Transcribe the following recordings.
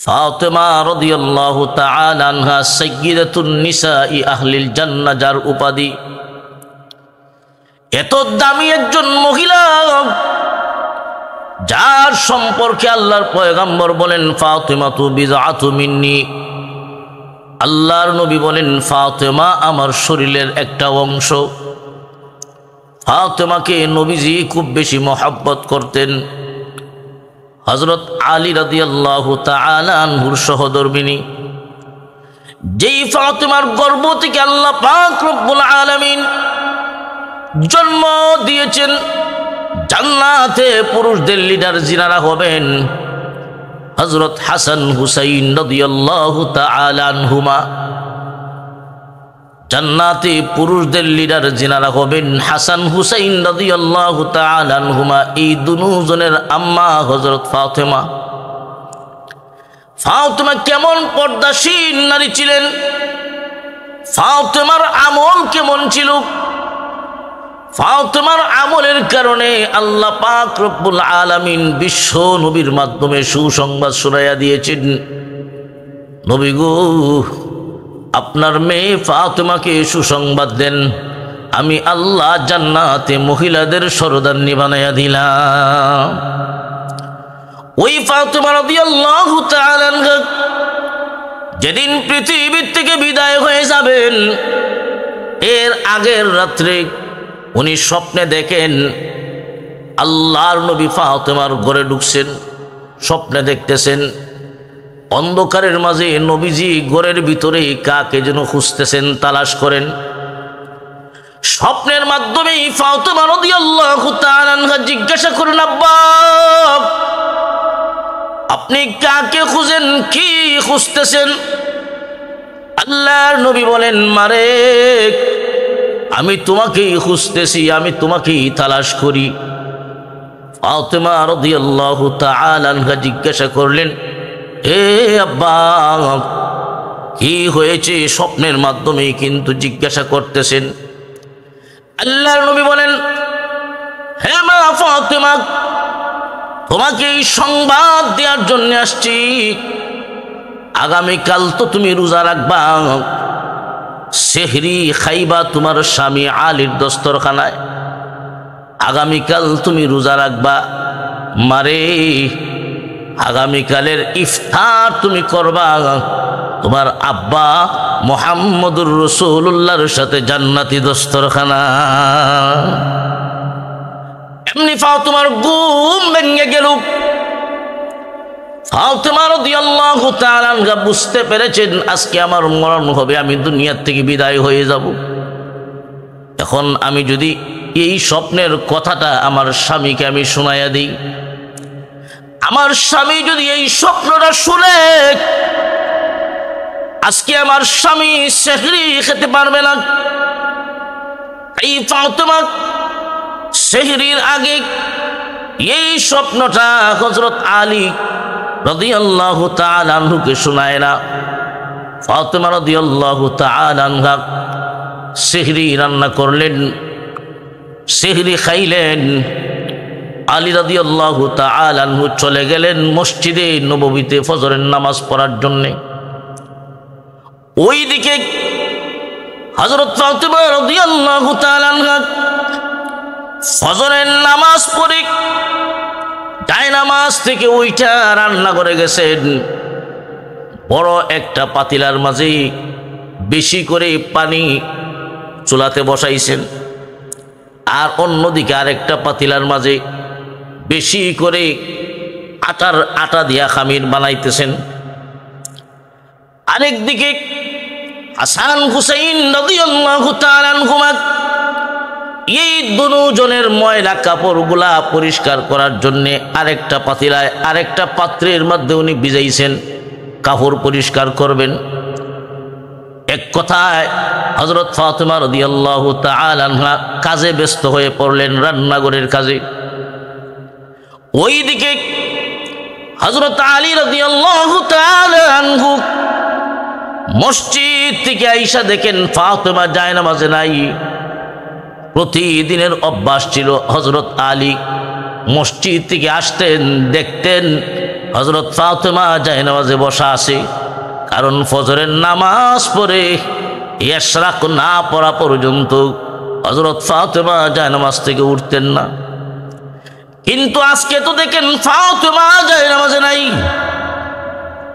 ফাতেমা রাদিয়াল্লাহু তাআলা আনহা সাইয়্যিদাতুন নিসাই আহলিল জান্নাহ, যার উপাধি। এত দামি একজন মহিলা, যার সম্পর্কে আল্লাহর পয়গম্বর বলেন ফাতেমাতু বিযআতু মিন্নি। আল্লাহর নবী বলেন ফাতেমা আমার শরীরের একটা অংশ। ফাতেমাকে নবীজি খুব বেশি মহব্বত করতেন। হযরত আলী রাদিয়াল্লাহু তাআলা আনহুর সহধর্মিণী, যেই ফাতেমার গর্ভ থেকে আল্লাহ পাক রব্বুল আলামিন জন্ম দিয়েছেন, জান্নাতে পুরুষদের লিডার যিনারা হবেন হযরত হাসান হুসাইন রাদিয়াল্লাহু তাআলা আনহুমা। জান্নাতে পুরুষদের লিডার যিনারা হবেন হাসান হুসাইন রাদিয়াল্লাহু তাআলা আনহুমা, এই দুজনের আম্মা হযরত ফাতেমা। ফাতেমা কেমন পর্দাশীল নারী ছিলেন, ফাতেমার আমল কেমন ছিল। ফাতেমার আমলের কারণে আল্লাহ পাক রব্বুল আলামিন বিশ্ব নবীর মাধ্যমে সুসংবাদ শোনাইয়া দিয়েছেন, নবী গো আপনার মেয়ে ফাতেমাকে সুসংবাদ দেন, আমি আল্লাহ জান্নাতে মহিলাদের সরদারনি বানাইয়া দিলাম। ওই ফাতেমা রাদিয়াল্লাহু তাআলা আনহা যেদিন পৃথিবীর থেকে বিদায় হয়ে যাবেন, এর আগের রাত্রে উনি স্বপ্নে দেখেন আল্লাহর নবী ফাতেমার ঘরে ঢুকছেন। স্বপ্নে দেখতেছেন অন্ধকারের মাঝে নবীজি ঘরের ভিতরে কাকে যেন খুঁজতেছেন, তালাশ করেন। স্বপ্নের মাধ্যমে ফাতেমা রাদিয়াল্লাহু তাআলা আনহা জিজ্ঞাসা করেন, আব্বা আপনি কাকে খুঁজেন, কি খুঁজতেছেন? আল্লাহর নবী বলেন, মারে আমি তোমাকেই খুঁজতেছি, আমি তোমাকেই তালাশ করি। ফাতেমা রাদিয়াল্লাহু তাআলা আনহা জিজ্ঞাসা করলেন, এ আব্বা কি হয়েছে? স্বপ্নের মাধ্যমে কিন্তু জিজ্ঞাসা করতেছেন। আল্লাহর নবী বলেন, হে মা ফাতেমা, তোমাকে এই সংবাদ দেওয়ার জন্য আসছি, আগামীকাল তো তুমি রোজা রাখবা, সেহরি খাইবা তোমার স্বামী আলীর দস্তরখানায়, আগামীকাল তুমি রোজা রাখবা। মারে আগামীকালের ইফতার তুমি করবা তোমার আব্বা মুহাম্মদুর রাসূলুল্লাহর সাথে জান্নাতি দস্তরখানা। এমনি ফাতেমার ঘুম ভেঙে গেল। ফাতেমা রাদিয়াল্লাহু তাআলা আনহা বুঝতে পেরেছেন আজকে আমার মরণ হবে, আমি দুনিয়ার থেকে বিদায় হয়ে যাব। এখন আমি যদি এই স্বপ্নের কথাটা আমার স্বামীকে আমি শোনাইয়া দিই, আমার স্বামী যদি এই স্বপ্নটা শুনে, আজকে আমার স্বামী সেহরি খেতে পারবে না। এই ফাতেমা সেহরির আগে এই স্বপ্নটা হযরত আলী রাদিয়াল্লাহু তাআলা আনহুকে শোনায় না। ফাতেমা রাদিয়াল্লাহু তাআলা আনহা সেহরি রান্না করলেন, সেহরি খাইলেন। আলী রাদিয়াল্লাহু তাআলা আনহু চলে গেলেন মসজিদে নববীতে ফজরের নামাজ পড়ার জন্য। ওইদিকে হযরত ফাতেমা রাদিয়াল্লাহু তাআলা আনহা ফজরের নামাজ পড়ে জায়নামাজ থেকে উইঠা রান্না করে গেছেন। বড় একটা পাতিলার মাঝে বেশি করে পানি চুলাতে বসাইছেন, আর অন্যদিকে আরেকটা পাতিলার মাঝে বেশি করে আটা দিয়া খামির বানাইতেছেন। আরেকদিকে হাসান হুসাইন রাদিয়াল্লাহু তাআলা আনহুমা এই দুজনের ময়লা কাপড়গুলা পরিষ্কার করার জন্য আরেকটা পাতিলায় আরেকটা পাত্রের মধ্যে উনি ভিজাইছেন, কাপড় পরিষ্কার করবেন। এক কথায় হযরত ফাতেমা রাদিয়াল্লাহু তাআলা আনহা কাজে ব্যস্ত হয়ে পড়লেন, রান্নাঘরের কাজে। ওইদিকে হযরত আলী রাদিয়াল্লাহু তাআলা আনহু মসজিদ থেকে আইসা দেখেন ফাতেমা জায়নামাজে নাই। প্রতিদিনের অভ্যাস ছিল হযরত আলী মসজিদ থেকে আসতেন, দেখতেন হযরত ফাতেমা জায়নামাজে বসা আছে, কারণ ফজরের নামাজ পড়ে ইশরাক না পড়া পর্যন্ত হযরত ফাতেমা জায়নামাজ থেকে উঠতেন না। কিন্তু আজকে তো দেখেন ফাতেমা জায়নামাজে নাই।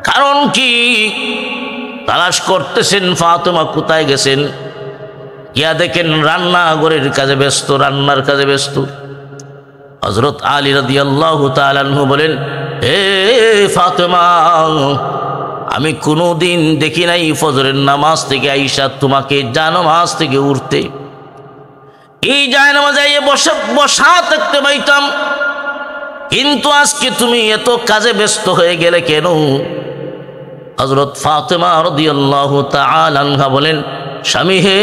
কারণ কি? তালাশ করতেছেন ফাতেমা কোথায় গেছেন। ইয়া দেখেন রান্নাঘরের কাজে ব্যস্ত, রান্নার কাজে ব্যস্ত। হযরত আলী রাদিয়াল্লাহু তাআলা আনহু বলেন, হে ফাতেমা, আমি কোনোদিন দেখি নাই ফজরের নামাজ থেকে আইসা তোমাকে জানামাজ থেকে উঠতে। এই জায়নামাজে বসা থাকতে পাইতাম, কিন্তু আজকে তুমি এত কাজে ব্যস্ত হয়ে গেলে কেন? হযরত ফাতেমা রাদিয়াল্লাহু তাআলা আনহা বলেন, স্বামী হে,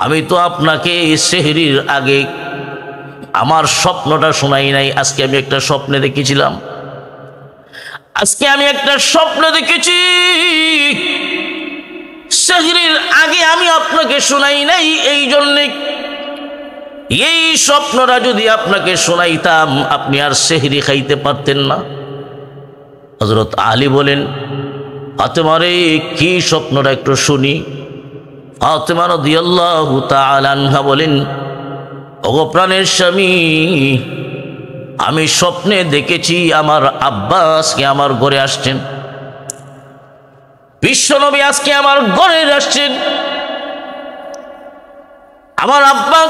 আমি তো আপনাকে সেহরির আগে আমার স্বপ্নটা শোনাই নাই। আজকে আমি একটা স্বপ্নে দেখেছিলাম, আজকে আমি একটা স্বপ্ন দেখেছি, সেহরির আগে আমি আপনাকে শোনাই নাই। এই জন্যে এই স্বপ্নটা যদি আপনাকে শোনাইতাম, আপনি আর সেহরি খাইতে পারতেন না। হযরত আলী বলেন, ফাতেমা রে, কি স্বপ্নটা একটু শুনি। ফাতেমা রাদিয়াল্লাহু তাআলা আনহা বলেন, ওগো প্রাণের স্বামী, আমি স্বপ্নে দেখেছি আমার আব্বা আজকে আমার ঘরে আসছেন। বিশ্বনবী আজকে আমার ঘরে আসছেন। আমার আব্বা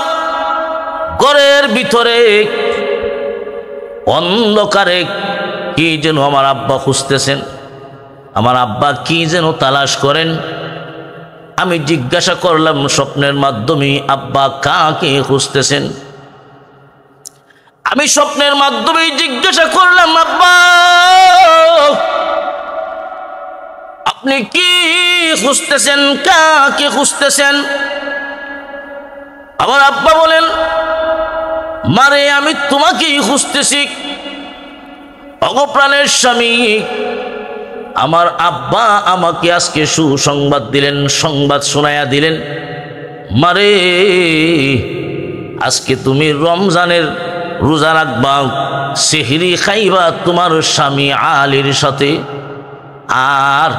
ঘরের ভিতরে অন্ধকারে কি যেন আমার আব্বা খুঁজতেছেন, আমার আব্বা কি যেন তালাশ করেন। আমি জিজ্ঞাসা করলাম স্বপ্নের মাধ্যমে, আব্বা কাকে খুঁজতেছেন? আমি স্বপ্নের মাধ্যমে জিজ্ঞাসা করলাম, আব্বা আপনি কি খুঁজতেছেন, কাকে খুঁজতেছেন? আমার আব্বা বলেন, মারে আমি তোমাকেই খুঁজতেছি। অগপ্রাণের স্বামী, আমার আব্বা আমাকে আজকে সুসংবাদ দিলেন, সংবাদ শোনায়া দিলেন, মারে আজকে তুমি রমজানের রোজা রাখবা, সেহরি খাইবা তোমার স্বামী আলীর সাথে, আর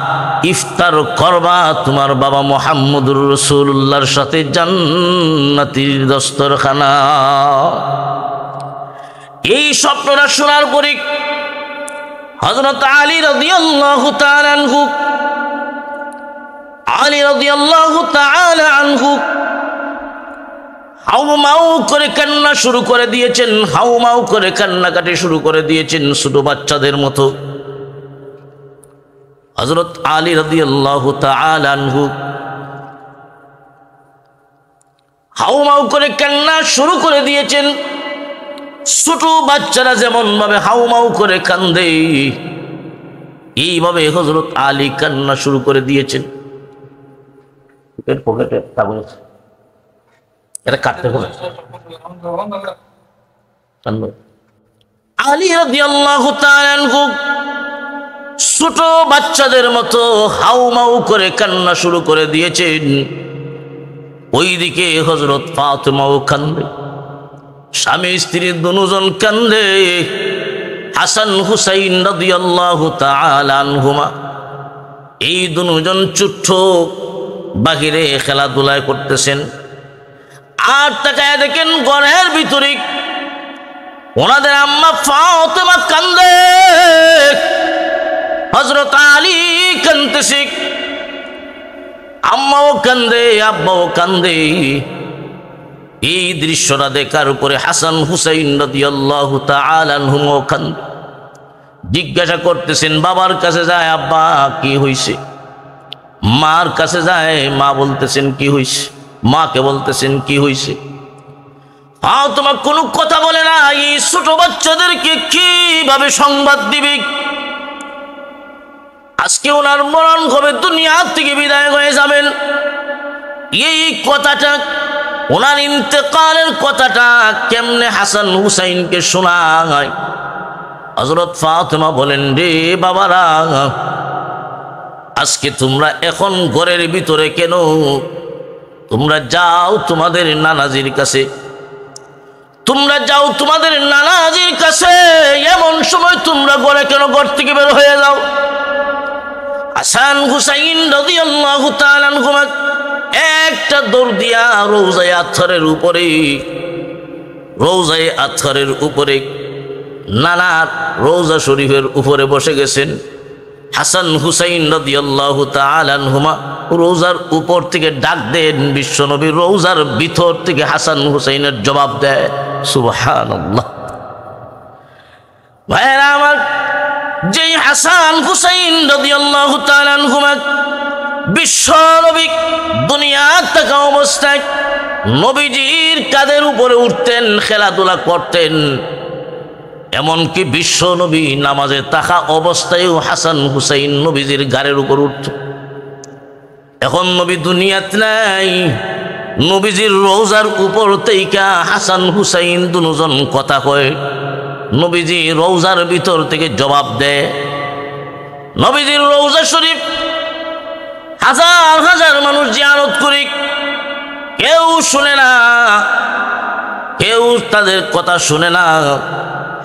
ইফতার করবা তোমার বাবা মুহাম্মদুর রাসূলুল্লাহর সাথে জান্নাতের দস্তরখানা। এই স্বপ্নটা শোনার পরে হযরত আলী রাদিয়াল্লাহু তাআলা আনহু হাউমাউ করে কান্না শুরু করে দিয়েছেন, হাউমাউ করে কান্নাকাটি শুরু করে দিয়েছেন ছোট বাচ্চাদের মতো। হযরত আলী রাদিয়াল্লাহু তাআলা আনহু হাউমাউ করে কান্না শুরু করে দিয়েছেন। ছোট বাচ্চারা যেমন ভাবে হাউমাউ করে কান্দে, এইভাবে হযরত আলী কান্না শুরু করে দিয়েছেন। পকেটে কাগজ এটা কাটতে হবে। আলী রাদিয়াল্লাহু তাআলা আনহু ছোট বাচ্চাদের মতো হাউমাউ করে কান্না শুরু করে দিয়েছেন। ওইদিকে হযরত ফাতেমাও কান্দে, স্বামী স্ত্রী দুজন কান্দে। হাসান হুসাইন রাদিয়াল্লাহু তাআলা আনহুমা এই দুজন ছোট্ট বাহিরে খেলাধুলা করতেছেন। আর তাকায় দেখেন ঘরের ভিতরে ওনাদের আম্মা ফাতেমা কান্দে, হযরত আলী কান্দতেছে, আম্মাও কান্দে, আব্বাও কান্দে। এই দৃশ্যটা দেখার উপরে হাসান হুসাইন রাদিয়াল্লাহু তাআলা আনহুমও কান্দে। জিজ্ঞাসা করতেছেন, বাবার কাছে যায়, আব্বা কি হইছে? মার কাছে যায়, মা বলতেছেন কি হইছে? মাকে বলতেছেন কি হইছে? তোমার কোনো কথা বলে না। এই ছোট বাচ্চাদেরকে কিভাবে সংবাদ দিবে? আজকে ওনার মরণ হবে, দুনিয়া থেকে বিদায় হয়ে যাবেন। এই কথাটা, ওনার ইন্তেকালের কথাটা কেমনে হাসান হুসাইনকে শোনায়? হযরত ফাতেমা বলেন, রে বাবারা, আজকে তোমরা এখন ঘরের ভিতরে কেন? তোমরা যাও তোমাদের নানাজির কাছে, তোমরা যাও তোমাদের নানাজির কাছে। এমন সময় তোমরা ঘরে কেন ঘর থেকে বের হয়ে যাও? হাসান হুসাইন রাদিয়াল্লাহু তাআলা আনহুমা একটা দৌড় দিয়া রওজায়ে আতহারের উপরে নানার রওজা শরীফের উপরে বসে গেছেন। হাসান হুসাইন রাদিয়াল্লাহু তাআলা আনহুমা রওজার উপর থেকে ডাক দেন, বিশ্বনবী রওজার ভিতর থেকে হাসান হুসাইনের জবাব দেয়। সুবহানাল্লাহ। ভাইরা আমার, যেই হাসান হুসাইন রাদিয়াল্লাহু তাআলা আনহুমা বিশ্বনবী দুনিয়া থাকা অবস্থায় নবীজির কাঁধের উপরে উঠতেন, খেলাধুলা করতেন। এমনকি বিশ্ব নবী নামাজে থাকা অবস্থায়ও হাসান হুসাইন নবীজির ঘাড়ের উপর উঠত। এখন নবী দুনিয়াত নাই, নবীজির রওজার উপর থেকে হাসান হুসাইন দুজন কথা কয়। নবীজি রওজার ভিতর থেকে জবাব দেয়। নবীজির রওজা শরীফ হাজার হাজার মানুষ জিয়ারত করি, কেউ শুনে না, কেউ তাদের কথা শুনে না।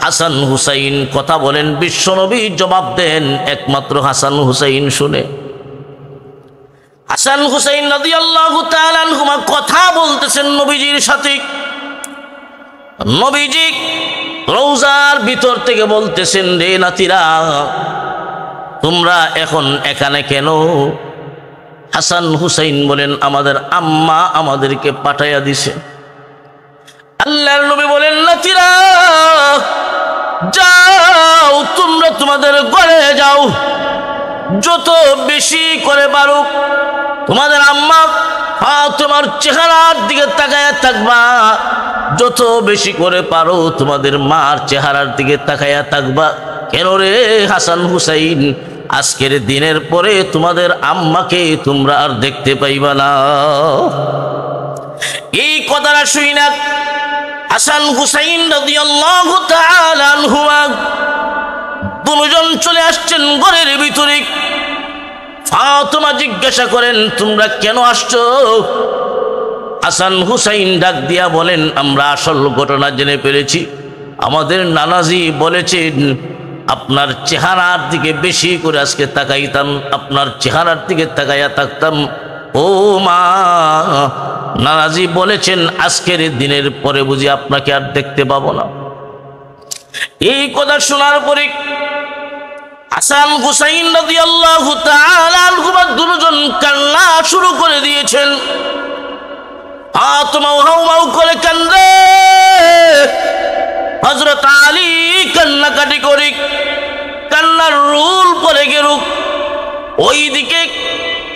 হাসান হুসাইন কথা বলেন, বিশ্বনবী জবাব দেন, একমাত্র হাসান হুসাইন শুনে। হাসান হুসাইন রাদিয়াল্লাহু তাআলা আনহুমা কথা বলতেছেন নবীজির সাথে। নবীজি রওজার ভিতর থেকে বলতেছেন, রে নাতিরা, তোমরা এখন এখানে কেন? হাসান হুসাইন বলেন, আমাদের আম্মা আমাদেরকে পাঠাইয়া দিছে। আল্লাহর নবী বলেন, নাতিরা যাও, তোমরা তোমাদের ঘরে যাও, যত বেশি করে পারো তোমাদের আম্মা তোমার চেহারার দিকে তাকায়া থাকবা, যত বেশি করে পারো তোমাদের মার চেহারার দিকে তাকায়া থাকবা। কেন রে হাসান হুসাইন, আজকের দিনের পরে তোমাদের আম্মাকে তোমরা আর দেখতে পাইবা না। এই কথাটা শুই না হাসান হুসাইন রাদিয়াল্লাহু তাআলা আনহুমা দুজন চলে আসছেন ঘরের ভিতরে। ফাতেমা জিজ্ঞাসা করেন, তোমরা কেন আসছো? হাসান হুসাইন ডাক দিয়া বলেন, আমরা আসল ঘটনা জেনে ফেলেছি। আমাদের নানাজি বলেছেন আপনার চেহারার দিকে বেশি করে আজকে তাকাইতাম, আপনার চেহারার দিকে তাকাইয়া থাকতাম। ও মা, নানাজি বলেছেন আজকের দিনের পরে বুঝি আপনাকে আর দেখতে পাবো না। এই কথা শোনার পরে হাসান হুসাইন রাদিয়াল্লাহু তাআলা আনহুমা দুজন কান্না শুরু করে দিয়েছেন। ফাতেমা হাউমাউ করে কান্দে, হযরত আলী কান্নাকাটি করে, কান্নার রুল পড়ে গেল। ওইদিকে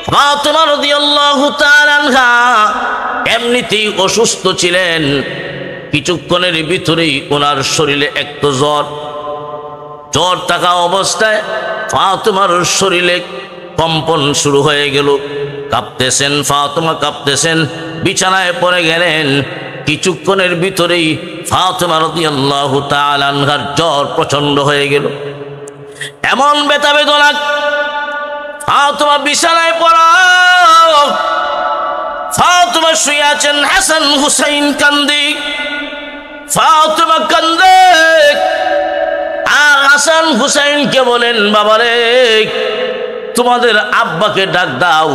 ফাতেমা রাদিয়াল্লাহু তাআলা আনহা এমনিতেই অসুস্থ ছিলেন। কিছুক্ষণের ভিতরেই ওনার শরীরে একটু জ্বর থাকা অবস্থায় ফাতেমার শরীরে কম্পন শুরু হয়ে গেল। কাঁপতেছেন, ফাতেমা কাঁপতেছেন, বিছানায় পড়ে গেলেন। কিছুক্ষণের ভিতরেই ফাতেমা রাদিয়াল্লাহু তাআলা আনহার জ্বর প্রচন্ড হয়ে গেল। এমন ব্যথা বেদনা, ফাতেমা বিছানায় পড়া, ফাতেমা শুয়ে আছেন, হাসান হুসাইন কান্দে, ফাতেমা কান্দে। আর হাসান হুসাইনকে বলেন, বাবারে তোমাদের আব্বাকে ডাক দাও।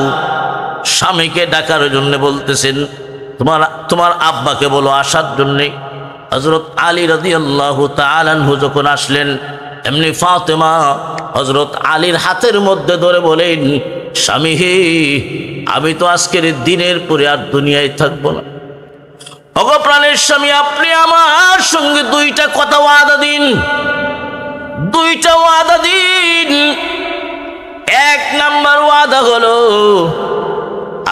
স্বামীকে ডাকার জন্য বলতেছেন, তোমার আব্বাকে বলো আসার জন্যে। হযরত আলী রাদিয়াল্লাহু তাআলা আনহু যখন আসলেন, এমনি ফাতেমা হযরত আলীর হাতের মধ্যে ধরে বলেন, স্বামী হে, আমি তো আজকের দিনের পরে আর দুনিয়ায় থাকবো না। ওগো প্রাণের স্বামী, আপনি আমার সঙ্গে দুইটা কথা ওয়াদা দিন, দুইটা ওয়াদা দিন। এক নাম্বার ওয়াদা হলো,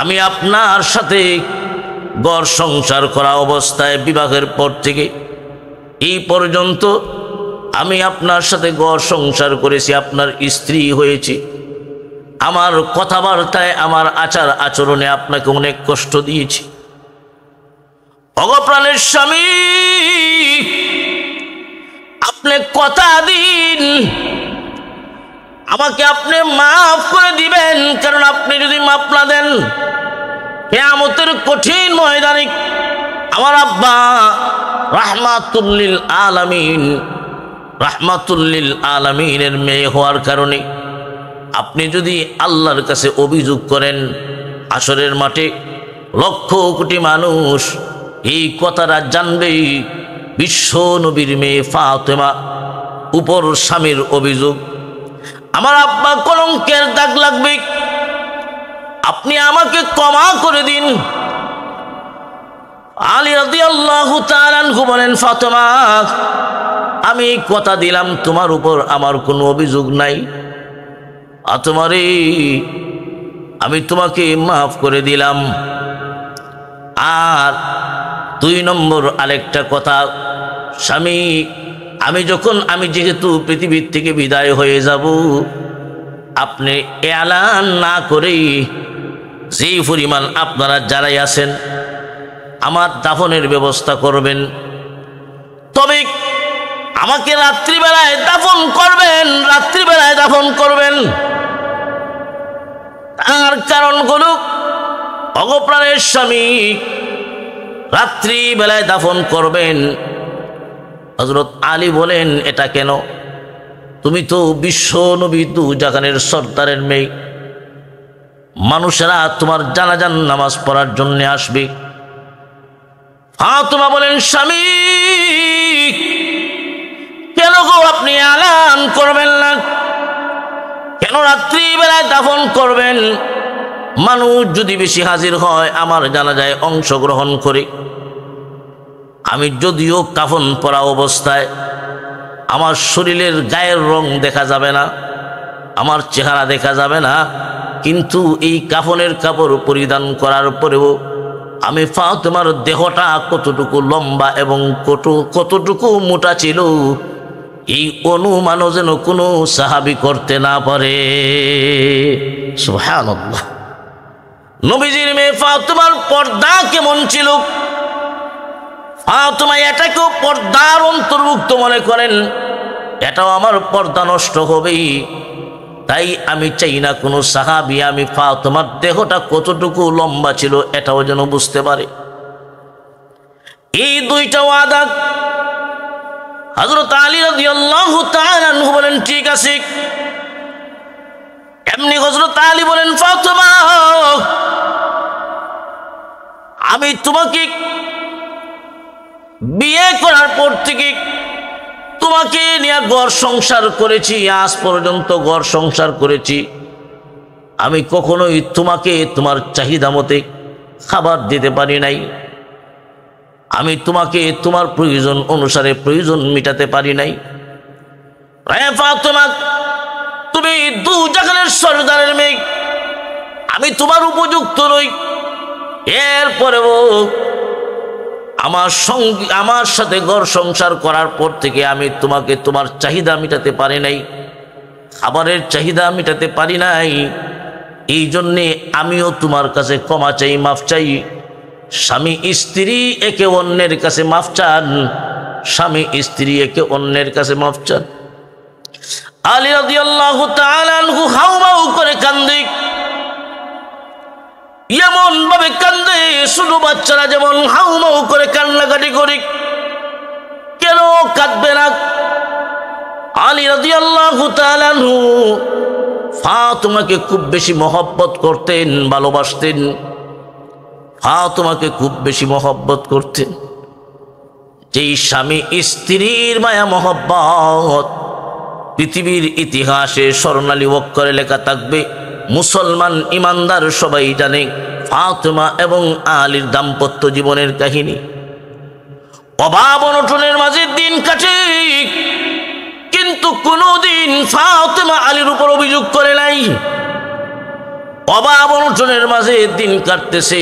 আমি আপনার সাথে ঘর সংসার করা অবস্থায় বিবাহের পর থেকে এই পর্যন্ত আমি আপনার সাথে ঘর সংসার করেছি, আপনার স্ত্রী হয়েছি। আমার কথাবার্তায়, আমার আচার আচরণে আপনাকে অনেক কষ্ট দিয়েছি। ভগপ্রাণের স্বামী, আপনি কথা দিন আমাকে আপনি মাফ করে দিবেন। কারণ আপনি যদি মাফ না দেন, কিয়ামতের কঠিন ময়দানে আমার আব্বা রাহমাতুল্লিল আলামিন, রাহমাতুল্লিল আলামিনের মেয়ে হওয়ার কারণে আপনি যদি আল্লাহর কাছে অভিযোগ করেন, হাসরের মাঠে লক্ষ কোটি মানুষ এই কথাটা জানবে, বিশ্ব নবীর মেয়ে ফাতেমা উপর স্বামীর অভিযোগ, আমার আব্বা কলঙ্কের দাগ লাগবে, আপনি আমাকে ক্ষমা করে দিন। আলী রাদিয়াল্লাহু তাআলা আনহু বলেন, ফাতেমা আমি কথা দিলাম তোমার উপর আমার কোনো অভিযোগ নাই, তোমারে আমি তোমাকে মাফ করে দিলাম। আর 2 নম্বর আরেকটা কথা, স্বামী আমি যেহেতু পৃথিবীর থেকে বিদায় হয়ে যাব, আপনি এলান না করেই যেই পরিমাণ আপনারা যারাই আছেন আমার দাফনের ব্যবস্থা করবেন, তবে আমাকে রাত্রিবেলায় দাফন করবেন, রাত্রিবেলায় দাফন করবেন। তার কারণগুলো অগপ্রাণের স্বামী রাত্রিবেলায় দাফন করবেন। হযরত আলী বলেন, এটা কেন? তুমি তো বিশ্ব নবী দু জাহানের সর্দারের মেয়ে, মানুষেরা তোমার জানাজার নামাজ পড়ার জন্য আসবে। ফাতেমা বলেন, স্বামী কেন গো আপনি এলান করবেন না? কেন রাত্রিবেলায় দাফন করবেন? মানুষ যদি বেশি হাজির হয় আমার জানাজায় অংশগ্রহণ করে, আমি যদিও কাফন পরা অবস্থায়, আমার শরীরের গায়ের রং দেখা যাবে না, আমার চেহারা দেখা যাবে না, কিন্তু এই কাফনের কাপড় পরিধান করার পরেও আমি ফাতেমার দেহটা কতটুকু লম্বা এবং কতটুকু মোটা ছিল এই অনুমানও যেন কোনো সাহাবী করতে না পারে। সুবহানাল্লাহ। নবীজির মেয়ে ফাতেমার পর্দা কেমন ছিল? ফাতেমা এটাকেও পর্দার অন্তর্ভুক্ত মনে করেন, এটাও আমার পর্দা নষ্ট হবেই, তাই আমি চাই না কোনো সাহাবী আমি ফাতেমার দেহটা কতটুকু লম্বা ছিল এটাও যেন বুঝতে পারে। এই 2টা ওয়াদা হযরত আলী রাদিয়াল্লাহু তাআলা আনহু বলেন, ঠিক আছে। এমনি হযরত আলী বলেন, ফাতেমা আমি তোমাকে বিয়ে করার পর থেকে তোমাকে নিয়ে ঘর সংসার করেছি, আজ পর্যন্ত ঘর সংসার করেছি, আমি কখনোই তোমাকে তোমার চাহিদা মতে খাবার দিতে পারি নাই, আমি তোমাকে তোমার প্রয়োজন অনুসারে প্রয়োজন মিটাতে পারি নাই। রে ফাতেমা, তুমি দু জাহানের সর্দারের মেয়ে, আমি তোমার উপযুক্ত নই, এরপরেও আমার সাথে ঘর সংসার করার পর থেকে আমি তোমাকে তোমার চাহিদা মিটাতে পারি নাই, খাবারের চাহিদা মিটাতে পারি নাই, এই জন্যে আমিও তোমার কাছে ক্ষমা চাই, মাফ চাই। স্বামী স্ত্রী একে অন্যের কাছে মাফ চান, স্বামী স্ত্রী একে অন্যের কাছে মাফ চান। আলী রাদিয়াল্লাহু তাআলা আনহু হাউমাউ করে কান্দে, এমন ভাবে কান্দে ছোট বাচ্চারা যেমন হাউমাউ করে কান্নাকাটি করে। কেন কাঁদবে না? আলী রাদিয়াল্লাহু তাআলা আনহু ফাতেমাকে খুব বেশি মহব্বত করতেন, ভালোবাসতেন, ফাতেমাকে খুব বেশি মহব্বত করতেন। যেই স্বামী স্ত্রীর মায়া মহব্বত পৃথিবীর ইতিহাসে স্বর্ণালী অক্ষরে লেখা থাকবে, মুসলমান ইমানদার সবাই জানে ফাতেমা এবং আলীর দাম্পত্য জীবনের কাহিনী। অভাব অনটনের মাঝে দিন কাটে, কিন্তু কোনোদিন ফাতেমা আলীর উপর অভিযোগ করে নাই। অভাব অনটনের মাঝে দিন কাটতেছে,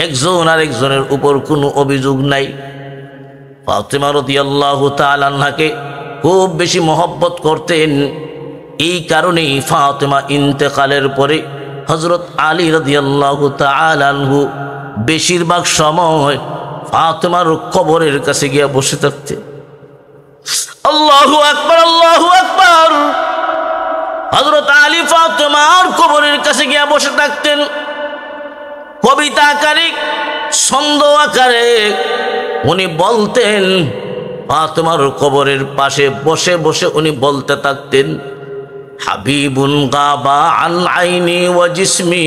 একজন আর একজনের উপর কোনো অভিযোগ নাই। ফাতেমা রাদিয়াল্লাহু তাআলা আনহাকে খুব বেশি মহব্বত করতেন, এই কারণেই ফাতেমা ইন্তেকালের পরে হযরত আলী রাদিয়াল্লাহু তাআলা আনহু বেশিরভাগ সময় ফাতেমার কবরের কাছে গিয়ে বসে থাকতেন। আল্লাহু আকবার, আল্লাহু আকবার। হযরত আলী ফাতেমার কবরের কাছে গিয়ে বসে থাকতেন, কবিতা আকারে, ছন্দ আকারে উনি বলতেন, ফাতেমার কবরের পাশে বসে বসে উনি বলতে থাকতেন, হাবিবুন গাবা আন আইনি ওয়া জিসমি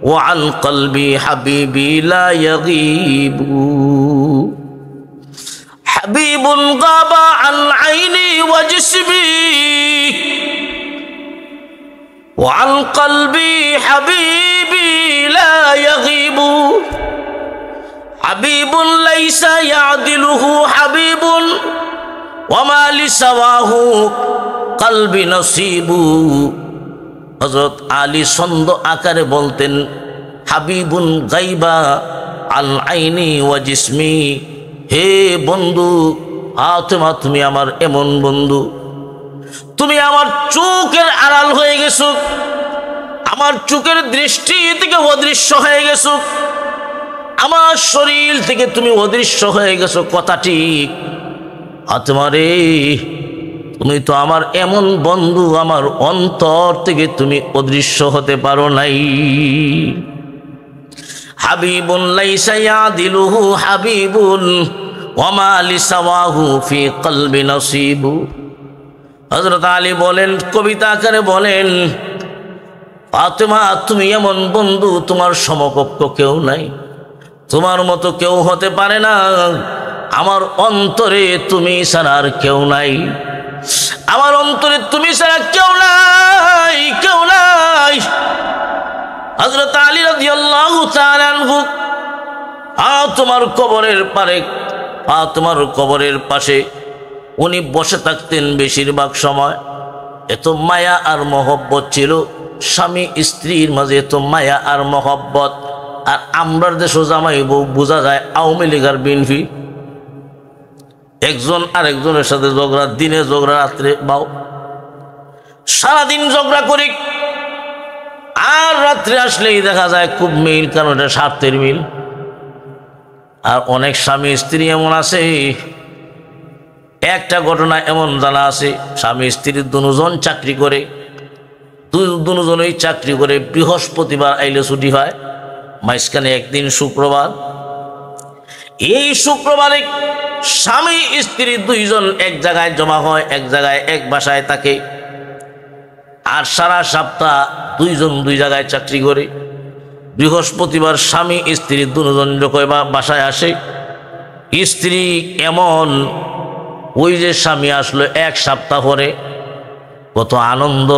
ওয়া আন কলবি হাবিবি লা ইয়াগীবু। হাবিবুন গাবা আন আইনি ওয়া জিসমি ওয়া আন কলবি হাবিবি লা ইয়াগীবু। হাবিবুন লাইসা ইয়াদিলুহু হাবিবুন ওয়া মা লিসাওয়াহু কলবি নসিবু। হযরত আলী ছন্দ আকারে বলতেন, হাবিবুন গাইবা আল আইনি ওয়া জিসমি, হে বন্ধু ফাতেমা, তুমি আমার এমন বন্ধু, তুমি আমার চোখের আড়াল হয়ে গেছো, আমার চোখের দৃষ্টি থেকে অদৃশ্য হয়ে গেছো, আমার শরীর থেকে তুমি অদৃশ্য হয়ে গেছো, কথা ঠিক। ফাতেমা রে, তুমি তো আমার এমন বন্ধু, আমার অন্তর থেকে তুমি অদৃশ্য হতে পারো নাই। হাবিবুন লাইসা ইয়াদিলুহু হাবিবুন ওয়া মা লিসাওয়াহু ফি কলবি নসিবু। হযরত আলী বলেন, কবিতা আকারে বলেন, ফাতেমা তুমি এমন বন্ধু, তোমার সমকক্ষ কেউ নাই, তোমার মতো কেউ হতে পারে না। আমার অন্তরে তুমি ছাড়া আর কেউ নাই, আমার অন্তরে তুমি ছাড়া কেউ নাই, কেউ নাই। হযরত আলী রাদিয়াল্লাহু তাআলা আনহু তোমার কবরের পারে, তোমার কবরের পাশে উনি বসে থাকতেন বেশিরভাগ সময়। এত মায়া আর মহব্বত ছিল স্বামী স্ত্রীর মাঝে, এত মায়া আর মহব্বত। আর আমরার দেশও জামাই বউ বোঝা যায় আওয়ামী লীগ আর বিএনপি, একজন আরেকজনের সাথে ঝগড়া, দিনে ঝগড়া, রাত্রে বাও, সারাদিন ঝগড়া করি, আর রাত্রে আসলেই দেখা যায় খুব মিল, কারণ এটা স্বার্থের মিল। আর অনেক স্বামী স্ত্রী এমন আছে, একটা ঘটনা এমন জানা আছে, স্বামী স্ত্রী দুজন চাকরি করে, দুজনেই চাকরি করে, বৃহস্পতিবার আইলে ছুটি হয়, মাঝখানে একদিন শুক্রবার। এই শুক্রবারে স্বামী স্ত্রী দুইজন এক জায়গায় জমা হয়, এক জায়গায় এক বাসায় থাকে। আর সারা সপ্তাহ দুইজন দুই জায়গায় চাকরি করে। বৃহস্পতিবার স্বামী স্ত্রী দুজন যখন বাসায় আসে, স্ত্রী এমন, ওই যে স্বামী আসলো এক সপ্তাহ পরে, কত আনন্দ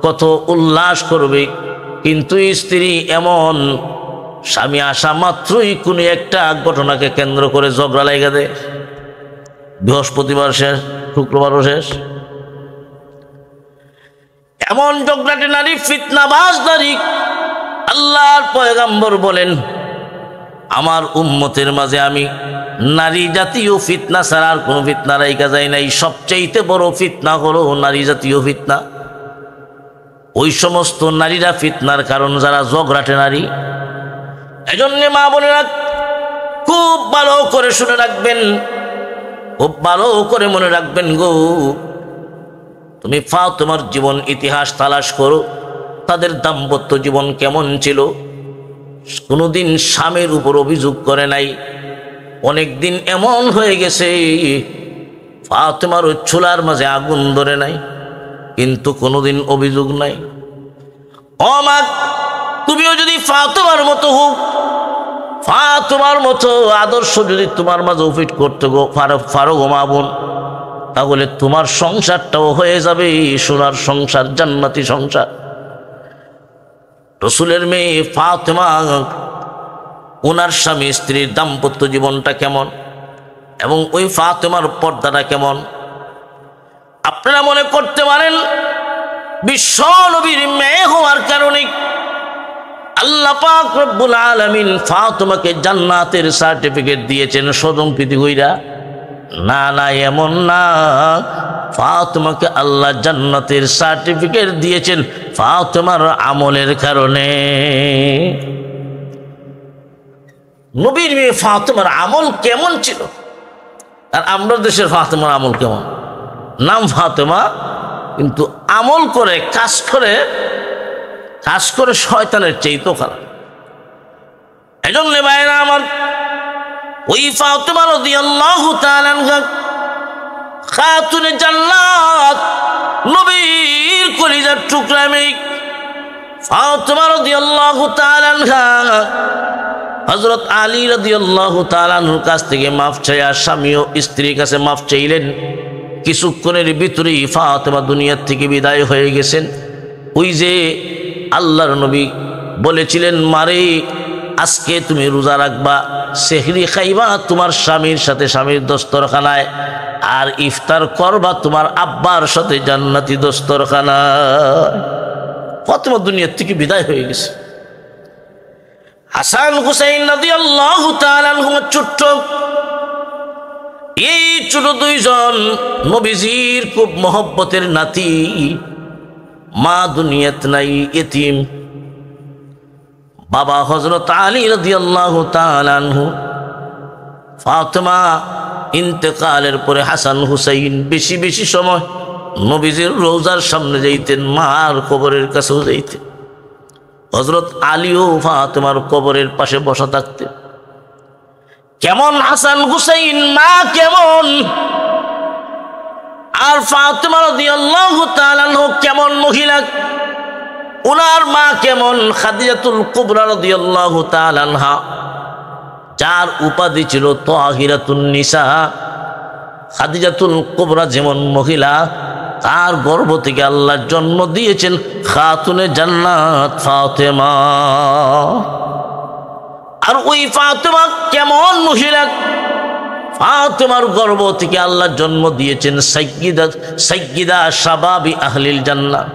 কত উল্লাস করবে, কিন্তু স্ত্রী এমন, স্বামী আসা মাত্রই কোনো একটা ঘটনাকে কেন্দ্র করে ঝগড়া লাগা দেয়। বৃহস্পতিবার শেষ, শুক্রবারও শেষ। এমন ঝগড়াটে নারী, ফিতনাবাজ নারী। আল্লাহর পয়গম্বর বলেন, আমার উম্মতের মাঝে আমি নারী জাতীয় ফিতনা ছাড়া আর কোনো ফিতনা রাইখা যায় নাই। সবচাইতে বড় ফিতনা হলো নারী জাতীয় ফিতনা। ওই সমস্ত নারীরা ফিতনার কারণ যারা ঝগড়াটে নারী। এজন্য মা বোনেরা খুব ভালো করে শুনে রাখবেন, খুব ভালো করে মনে রাখবেন গো। তুমি ফাতেমার জীবন ইতিহাস তালাশ করো, তাদের দাম্পত্য জীবন কেমন ছিল। কোনোদিন স্বামীর উপর অভিযোগ করে নাই। অনেক দিন এমন হয়ে গেছে ফাতেমার চুলার মাঝে আগুন ধরে নাই, কিন্তু কোনোদিন অভিযোগ নাই। ও মা, তুমিও যদি ফাতেমার মতো হোক, ফাতেমার মতো আদর্শ যদি তোমার মাঝে ফিট করতে পারো গো মা বোন, তাহলে তোমার সংসারটাও হয়ে যাবে সোনার সংসার, জান্নাতি সংসার। রসুলের মেয়ে ফাতেমা, ওনার স্বামী স্ত্রীর দাম্পত্য জীবনটা কেমন এবং ওই ফাতেমার পর্দাটা কেমন, আপনারা মনে করতে পারেন বিশ্ব নবীর মেয়ে হওয়ার কারণে আল্লাহ পাক রব্বুল আলামিন ফাতেমাকে জান্নাতের সার্টিফিকেট দিয়েছেন স্বজনপ্রীতি কইরা। না না, এমন না। ফাতেমাকে আল্লাহ জান্নাতের সার্টিফিকেট দিয়েছেন ফাতেমার আমলের কারণে। নবীর মেয়ে ফাতেমার আমল কেমন ছিল, আর আমরা দেশের ফাতেমার আমল কেমন? নাম ফাতেমা, কিন্তু আমল করে, কাজ করে শয়তানের চাইতেও খারাপ। এজন্য ভাইরা আমার, ওই ফাতেমা রাদিয়াল্লাহু তাআলা আনহা খাতুনে জান্নাত, নবীর কলিজার টুকরা মেয়ে ফাতেমা রাদিয়াল্লাহু তাআলা আনহা হযরত আলী রাদিয়াল্লাহু তাআলা আনহুর কাছ থেকে মাফ চাইয়া স্বামী ও স্ত্রীর কাছে মাফ চাইলেন। কিছুক্ষণের ভিতরেই ফাতেমা দুনিয়ার থেকে বিদায় হয়ে গেছেন। ওই যে আল্লাহর নবী বলেছিলেন, মারে আজকে তুমি রোজা রাখবা, সেহরি খাইবা তোমার স্বামীর সাথে স্বামীর দস্তরখানায়, আর ইফতার করবা তোমার আব্বার সাথে জান্নাতি দস্তরখানায়। ফাতেমা দুনিয়ার থেকে বিদায় হয়ে গেছে। হাসান হুসাইন রাদিয়াল্লাহু তাআলা আনহুমা ছোট্ট, এই ছোট দুইজন নবীজির খুব মহব্বতের নাতি, মা দুনিয়াত নাই, এতিম। বাবা হযরত আলী রাদিয়াল্লাহু তাআলা আনহু, ফাতেমা ইন্তেকালের পরে হাসান হুসাইন বেশি বেশি সময় নবীজির রওজার সামনে যাইতেন, মার কবরের কাছেও যাইতেন। হযরত আলীও ফাতেমার কবরের পাশে বসা থাকতেন। কেমন হাসান হুসাইন, মা কেমন, আর ফাতেমা রাদিয়াল্লাহু তাআলা আনহা কেমন মহিলা, ওনার মা কেমন, খাদিজাতুল কুবরা রাদিয়াল্লাহু তাআলা আনহা, যার উপাধি ছিল তাহিরাতুন নিসা। খাদিজাতুল কুবরা যেমন মহিলা, তার গর্ভ থেকে আল্লাহ জন্ম দিয়েছেন খাতুনে জান্নাত ফাতেমা। আর ওই ফাতেমা কেমন মহিলা, ফাতেমার গর্ভ থেকে আল্লাহ জন্ম দিয়েছেন সাইয়্যিদা শাবাবি আহলিল জান্নাহ।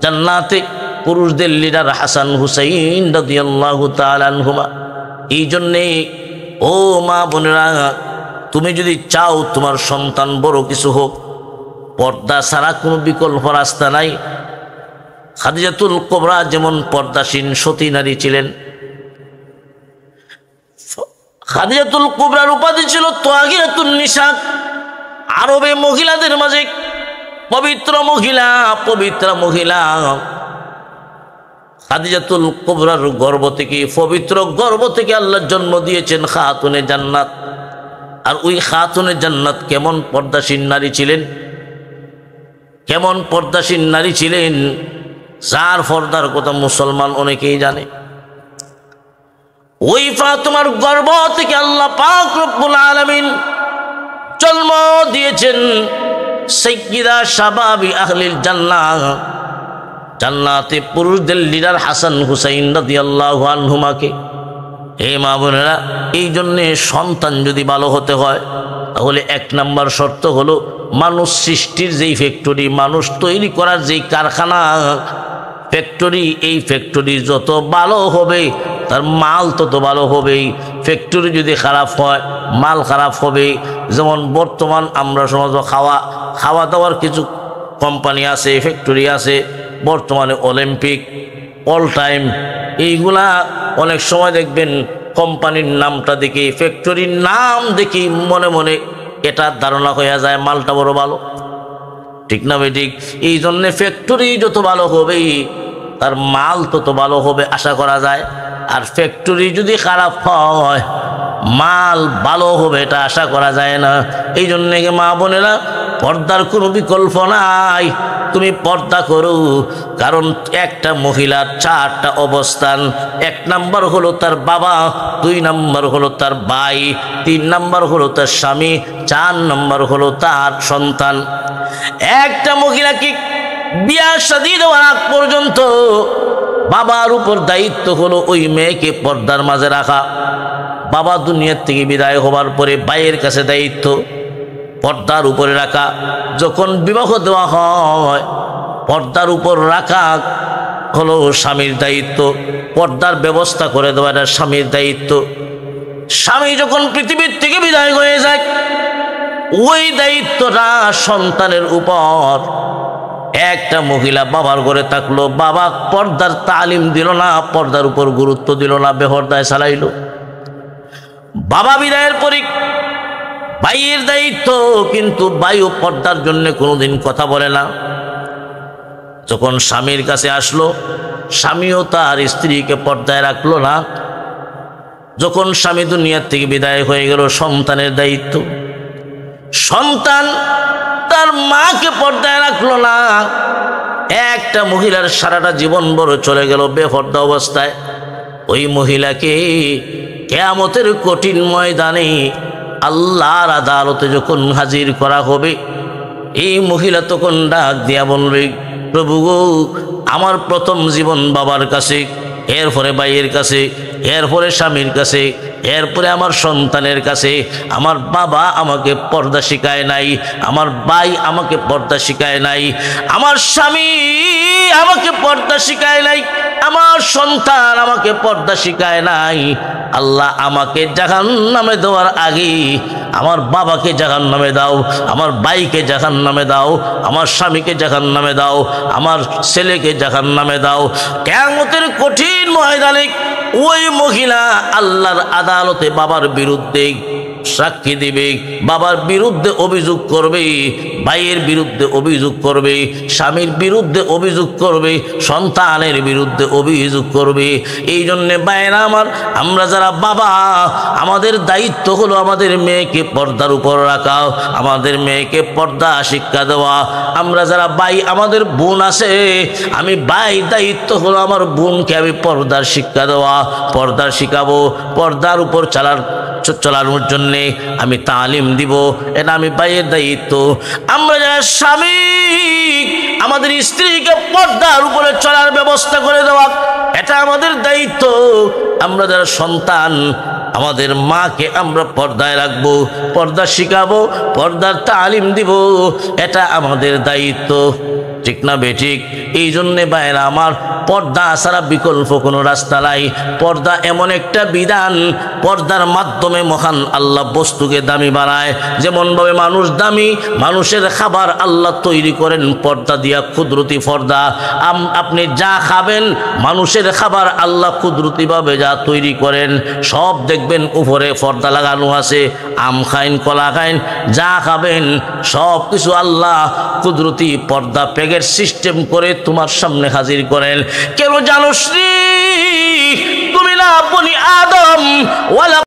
জান্নাতে পুরুষদের লিডার হাসান হুসাইন রাদিয়াল্লাহু তাআলা আনহুমা। এই জন্যে ও মা বোনেরা, তুমি যদি চাও তোমার সন্তান বড় কিছু হোক, পর্দা ছাড়া কোনো বিকল্প রাস্তা নাই। খাদিজাতুল কুবরা যেমন পর্দাসীন সতী নারী ছিলেন, খাদিজাতুল কুবরার উপাধি ছিল তাহিরাতুন নিসা। আরবে মহিলাদের মাঝে পবিত্র মহিলা, পবিত্র মহিলা। খাদিজাতুল কুবরার গর্ভ থেকে, পবিত্র গর্ভ থেকে আল্লাহ জন্ম দিয়েছেন খাতুনে জান্নাত। আর ওই খাতুনে জান্নাত কেমন পর্দাসীন নারী ছিলেন, কেমন পর্দাসীন নারী ছিলেন, যার পর্দার কথা মুসলমান অনেকেই জানে। ওই ফাতেমার গর্ভ থেকে আল্লাহ পাক রব্বুল আলামিন জন্ম দিয়েছেন সাইয়্যিদা শাবাবি আহলিল জান্নাহ, জান্নাতে পুরুষদের লিডার হাসান হুসাইন রাদিয়াল্লাহু আনহুমাকে। হে মা বোনেরা, এই জন্যে সন্তান যদি ভালো হতে হয়, তাহলে এক নাম্বার শর্ত হলো মানুষ সৃষ্টির যেই ফ্যাক্টরি, মানুষ তৈরি করার যেই কারখানা, ফ্যাক্টরি, এই ফ্যাক্টরি যত ভালো হবে তার মাল তত ভালো হবেই। ফ্যাক্টরি যদি খারাপ হয়, মাল খারাপ হবে। যেমন বর্তমান আমরা সমাজ খাওয়া দাওয়ার কিছু কোম্পানি আছে, ফ্যাক্টরি আছে বর্তমানে, অলিম্পিক, অল টাইম, এইগুলা অনেক সময় দেখবেন কোম্পানির নামটা দেখে, ফ্যাক্টরির নাম দেখে মনে মনে এটা ধারণা হয়ে যায় মালটা বড় ভালো, ঠিক না ভাই? ঠিক। এই জন্যে ফ্যাক্টরি যত ভালো হবে তার মাল তত ভালো হবে আশা করা যায়। আর ফ্যাক্টরি যদি খারাপ হয়, মাল ভালো হবে এটা আশা করা যায় না। এই জন্যে মা বোনেরা, পর্দার কোনো বিকল্প নাই, তুমি পর্দা করো। কারণ একটা মহিলার চারটা অবস্থান। এক নাম্বার হলো তার বাবা, দুই নাম্বার হলো তার ভাই, তিন নাম্বার হলো তার স্বামী, চার নাম্বার হলো তার সন্তান। একটা মহিলাকে বিয়া শাদী দেওয়ার আগ পর্যন্ত বাবার উপর দায়িত্ব হলো ওই মেয়েকে পর্দার মাঝে রাখা। বাবা দুনিয়ার থেকে বিদায় হবার পরে ভাইয়ের কাছে দায়িত্ব পর্দার উপরে রাখা। যখন বিবাহ দেওয়া হয়, পর্দার উপর রাখা হলো স্বামীর দায়িত্ব, পর্দার ব্যবস্থা করে দেওয়া এটা স্বামীর দায়িত্ব। স্বামী যখন পৃথিবীর থেকে বিদায় হয়ে যায়, ওই দায়িত্বটা সন্তানের উপর। একটা মহিলা বাবার ঘরে থাকলো, বাবা পর্দার তালিম দিল না, পর্দার উপর গুরুত্ব দিল না, বেপর্দায় চালাইল। বাবা বিদায়ের পরে ভাইয়ের দায়িত্ব, কিন্তু ভাইও পর্দার জন্য কোনোদিন কথা বলে না। যখন স্বামীর কাছে আসলো, স্বামীও তার স্ত্রীকে পর্দায় রাখলো না। যখন স্বামী দুনিয়ার থেকে বিদায় হয়ে গেল, সন্তানের দায়িত্ব। সন্তান তার মাকে পর্দায় রাখলো না। একটা মহিলার সারাটা জীবন বড় চলে গেল বেপর্দা অবস্থায়। ওই মহিলাকে কিয়ামতের কঠিন ময়দানে আল্লাহর আদালতে যখন হাজির করা হবে, এই মহিলা তখন ডাক দিয়া বলবে, প্রভু গো, আমার প্রথম জীবন বাবার কাছে, এরপরে ভাইয়ের কাছে, এরপরে স্বামীর কাছে, এরপরে আমার সন্তানের কাছে। আমার বাবা আমাকে পর্দা শিখায় নাই, আমার ভাই আমাকে পর্দা শিখায় নাই, আমার স্বামী আমাকে পর্দা শিখায় নাই, আমার সন্তান আমাকে পর্দা শিখায় নাই। আল্লাহ আমাকে জাহান্নামে দেওয়ার আগে আমার বাবাকে জাহান্নামে দাও, আমার ভাইকে জাহান্নামে দাও, আমার স্বামীকে জাহান্নামে দাও, আমার ছেলেকে জাহান্নামে দাও। কিয়ামতের কঠিন ময়দানে ওই মহিলা আল্লাহর আদালতে বাবার বিরুদ্ধে সাক্ষী দিবে, বাবার বিরুদ্ধে অভিযোগ করবে, ভাইয়ের বিরুদ্ধে অভিযোগ করবে, স্বামীর বিরুদ্ধে অভিযোগ করবে, সন্তানের বিরুদ্ধে অভিযোগ করবে। এই জন্যে ভাইয়েরা আমার, আমরা যারা বাবা, আমাদের দায়িত্ব হলো আমাদের মেয়েকে পর্দার উপর রাখা, আমাদের মেয়েকে পর্দা শিক্ষা দেওয়া। আমরা যারা ভাই, আমাদের বোন আছে, আমি ভাই, দায়িত্ব হলো আমার বোনকে আমি পর্দার শিক্ষা দেওয়া, পর্দার শিখাবো, পর্দার উপর চালানোর জন্যে আমি তালিম দিব, এটা আমি ভাইয়ের দায়িত্ব। আমরা যারা স্বামী, আমাদের স্ত্রীকে পর্দার উপরে চলার ব্যবস্থা করে দেওয়া, এটা আমাদের দায়িত্ব। আমরা যারা সন্তান, আমাদের মাকে আমরা পর্দায় রাখবো, পর্দা শিখাবো, পর্দার তালিম দিব, এটা আমাদের দায়িত্ব। ঠিক না বেঠিক? এই জন্যে ভাইরা আমার, পর্দা ছাড়া বিকল্প কোনো রাস্তা নাই। পর্দা এমন একটা বিধান, পর্দার মাধ্যমে মহান আল্লাহ বস্তুকে দামি বানায়। যেমনভাবে মানুষ দামি, মানুষের খাবার আল্লাহ তৈরি করেন পর্দা দিয়া, কুদরতি পর্দা। আপনি যা খাবেন, মানুষের খাবার আল্লাহ কুদরতিভাবে যা তৈরি করেন, সব দেখবেন উপরে পর্দা লাগানো আছে। আম খাইন, কলা খাইন, যা খাবেন সব কিছু আল্লাহ কুদরতি পর্দা প্যাকেট সিস্টেম করে তোমার সামনে হাজির করেন। কেন জানোস রে? তুমি না বনি আদম ওয়ালা